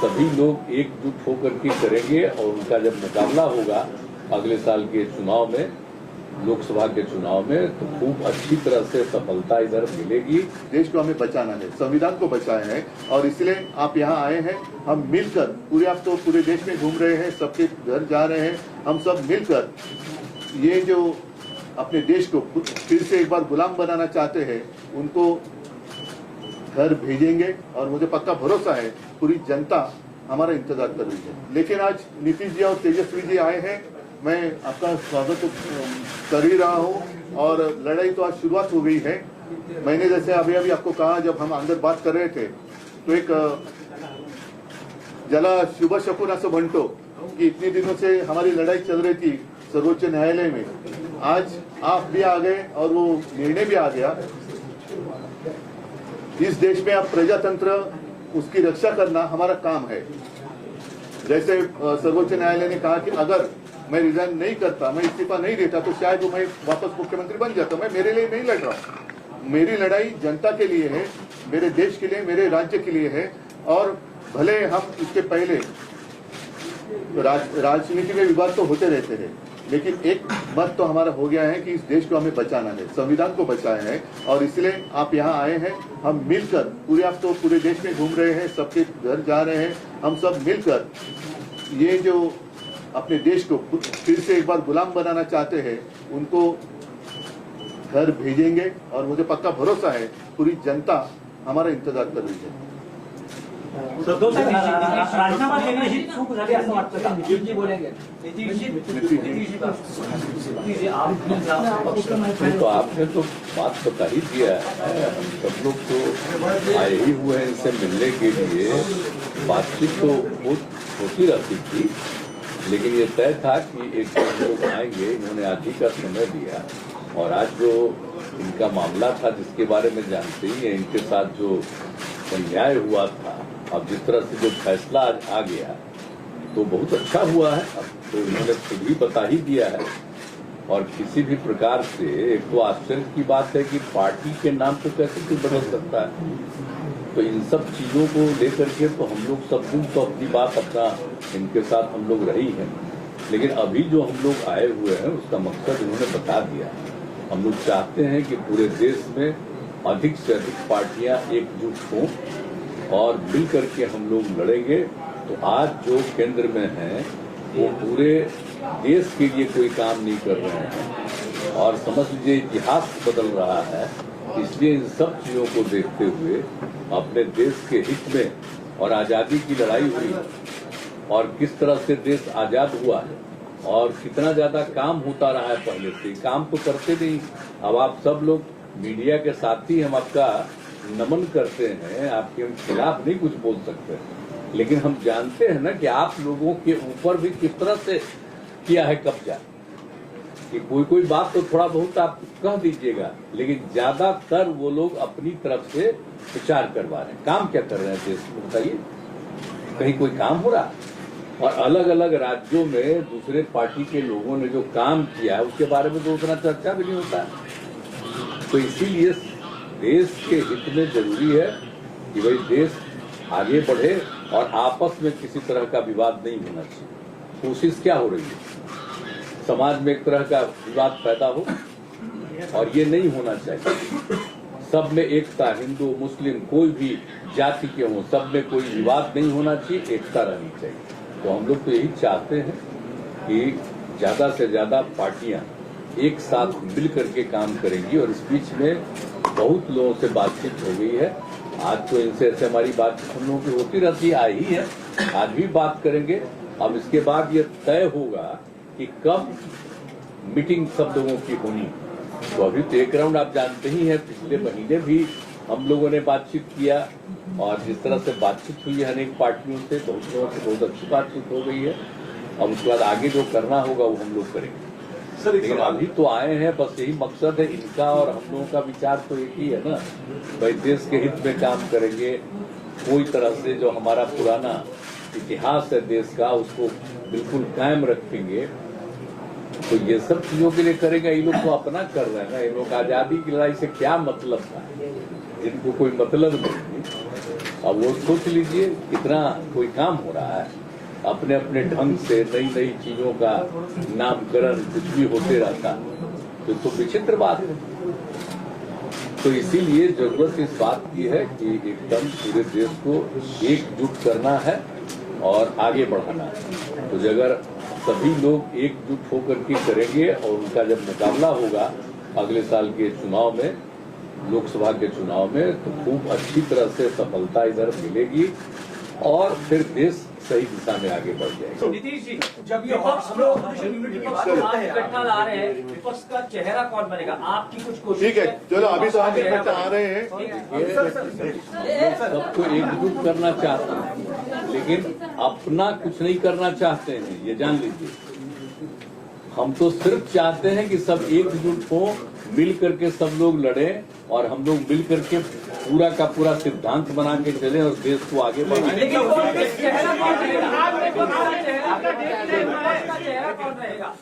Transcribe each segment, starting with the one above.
सभी लोग एकजुट होकर के करेंगे और उनका जब मुकाबला होगा अगले साल के चुनाव में, लोकसभा के चुनाव में, तो खूब अच्छी तरह से सफलता इधर मिलेगी। देश को हमें बचाना है, संविधान को बचाना है और इसलिए आप यहाँ आए हैं। हम मिलकर पूरे, आप तो पूरे देश में घूम रहे हैं, सबके घर जा रहे हैं, हम सब मिलकर ये जो अपने देश को फिर से एक बार गुलाम बनाना चाहते हैं उनको घर भेजेंगे और मुझे पक्का भरोसा है पूरी जनता हमारा इंतजार कर रही है। लेकिन आज नीतीश जी और तेजस्वी जी आए हैं, मैं आपका स्वागत तो कर ही रहा हूं और लड़ाई तो आज शुरुआत हो गई है। मैंने जैसे अभी अभी आपको कहा, जब हम अंदर बात कर रहे थे तो एक ज्याला शुभ शकुन असं म्हणतो कि इतने दिनों से हमारी लड़ाई चल रही थी सर्वोच्च न्यायालय में, आज आप भी आ गए और वो निर्णय भी आ गया। इस देश में अब प्रजातंत्र, उसकी रक्षा करना हमारा काम है। जैसे सर्वोच्च न्यायालय ने कहा कि अगर मैं रिजाइन नहीं करता, मैं इस्तीफा नहीं देता तो शायद वो मैं वापस मुख्यमंत्री बन जाता। मैं मेरे लिए नहीं लड़ रहा हूं, मेरी लड़ाई जनता के लिए है, मेरे देश के लिए, मेरे राज्य के लिए है। और भले हम इसके पहले राजनीति में विवाद तो होते रहते हैं, लेकिन एक मत तो हमारा हो गया है कि इस देश को हमें बचाना है, संविधान को बचाना है और इसलिए आप यहाँ आए हैं। हम मिलकर पूरे, आप तो पूरे देश में घूम रहे हैं, सबके घर जा रहे हैं, हम सब मिलकर ये जो अपने देश को फिर से एक बार गुलाम बनाना चाहते हैं उनको घर भेजेंगे और मुझे पक्का भरोसा है पूरी जनता हमारा इंतजार कर रही है। राजीनामा देण्याची चूक झाली असं वाटतं का? जी बोलेंगे तो आपने तो बात बता ही दिया है। हम सब लोग तो आए ही हुए हैं इनसे मिलने के लिए। बातचीत तो होती रहती थी, लेकिन ये तय था कि एक लोग आएंगे। इन्होंने आज ही का समय दिया और आज जो इनका मामला था जिसके बारे में जानते ही हैं, इनके साथ जो अन्याय हुआ था, अब जिस तरह से जो फैसला आज आ गया तो बहुत अच्छा हुआ है। अब तो इन्होंने खुद भी बता ही दिया है और किसी भी प्रकार से, एक तो आश्चर्य की बात है कि पार्टी के नाम पे कैसे कुछ बदल सकता है। तो इन सब चीजों को लेकर के तो हम लोग सब दिन तो अपनी बात अपना इनके साथ हम लोग रही हैं, लेकिन अभी जो हम लोग आए हुए हैं उसका मकसद इन्होंने बता दिया। हम लोग चाहते हैं कि पूरे देश में अधिक से अधिक पार्टियां एकजुट हों और मिल करके हम लोग लड़ेंगे। तो आज जो केंद्र में हैं वो पूरे देश के लिए कोई काम नहीं कर रहे हैं और समझ लीजिए इतिहास बदल रहा है। इसलिए इन सब चीजों को देखते हुए अपने देश के हित में और आजादी की लड़ाई हुई और किस तरह से देश आजाद हुआ है और कितना ज्यादा काम होता रहा है पहले से, काम तो करते नहीं। अब आप सब लोग मीडिया के साथी, हम आपका नमन करते हैं, आपके हम खिलाफ नहीं कुछ बोल सकते, लेकिन हम जानते हैं ना कि आप लोगों के ऊपर भी किस तरह से किया है कब्जा। कि कोई बात तो थोड़ा बहुत आप कह दीजिएगा, लेकिन ज्यादातर वो लोग अपनी तरफ से प्रचार करवा रहे हैं। काम क्या कर रहे हैं देश में बताइए? कहीं कोई काम हो रहा? और अलग अलग राज्यों में दूसरे पार्टी के लोगों ने जो काम किया है उसके बारे में तो उतना चर्चा भी नहीं होता है। तो इसीलिए देश के हित में जरूरी है कि भाई देश आगे बढ़े और आपस में किसी तरह का विवाद नहीं होना चाहिए। कोशिश क्या हो रही है, समाज में एक तरह का विवाद पैदा हो और ये नहीं होना चाहिए। सब में एकता, हिंदू मुस्लिम कोई भी जाति के हों, सब में कोई विवाद नहीं होना चाहिए, एकता रहनी चाहिए। तो हम लोग तो यही चाहते हैं कि ज्यादा से ज्यादा पार्टियां एक साथ मिल करके काम करेंगी और इस बीच में बहुत लोगों से बातचीत हो गई है। आज तो इनसे ऐसे हमारी बातचीत हम लोगों की होती रहती आई है, आज भी बात करेंगे। अब इसके बाद ये तय होगा कि कब मीटिंग सब लोगों की होनी। तो अभी तो एक राउंड आप जानते ही हैं, पिछले महीने भी हम लोगों ने बातचीत किया और जिस तरह से बातचीत हुई है अनेक पार्टियों से, बहुत लोगों से बहुत अच्छी बातचीत हो गई है। अब उसके बाद आगे जो करना होगा वो हम लोग करेंगे। लेकिन अभी तो आए हैं, बस यही मकसद है इनका और हम लोगों का विचार तो एक ही है ना, भाई देश के हित में काम करेंगे। कोई तरह से जो हमारा पुराना इतिहास है देश का उसको बिल्कुल कायम रखेंगे। तो ये सब चीजों के लिए करेंगे। ये लोग तो अपना कर रहे हैं ना, ये लोग आजादी की लड़ाई से क्या मतलब था, जिनको कोई मतलब नहीं। अब वो सोच लीजिए कितना कोई काम हो रहा है, अपने अपने ढंग से नई नई चीजों का नामकरण कुछ भी होते रहता, तो विचित्र बात है। तो इसीलिए जरूरत इस बात की है कि एकदम पूरे देश को एकजुट करना है और आगे बढ़ाना है। तो अगर सभी लोग एकजुट होकर के करेंगे और उनका जब मुकाबला होगा अगले साल के चुनाव में, लोकसभा के चुनाव में, तो खूब अच्छी तरह से सफलता इधर मिलेगी और फिर देश सही दिशा में आगे बढ़ जाएगा। नीतीश जी, जब ये विपक्ष लोग इकट्ठा ला रहे हैं, विपक्ष का चेहरा कौन बनेगा? आपकी कुछ कोशिश? ठीक है, चलो अभी तो हम इकट्ठा आ रहे हैं। सबको एकजुट करना चाहते हैं, लेकिन अपना कुछ नहीं करना चाहते हैं, ये जान लीजिए। हम तो सिर्फ चाहते हैं कि सब एकजुट हो, मिल करके सब लोग लड़े और हम लोग मिल करके पूरा का पूरा सिद्धांत बना के चले और देश को आगे बढ़ाएं। लेकिन चेहरा कौन रहेगा?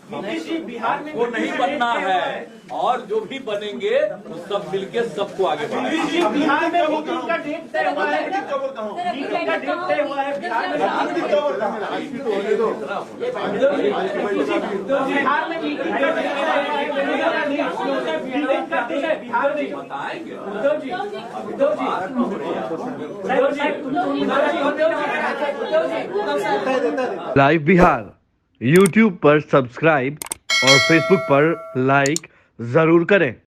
बिहार में वो नहीं बनना है और जो भी बनेंगे तो सब मिलके सबको आगे बढ़ाएंगे। बिहार में मीटिंग का डेट तय हुआ है, मीटिंग का डेट तय हुआ है बिहार में। बिहार में मीटिंग बिहार में बताएंगे। लाइव बिहार YouTube पर सब्सक्राइब और Facebook पर लाइक जरूर करें।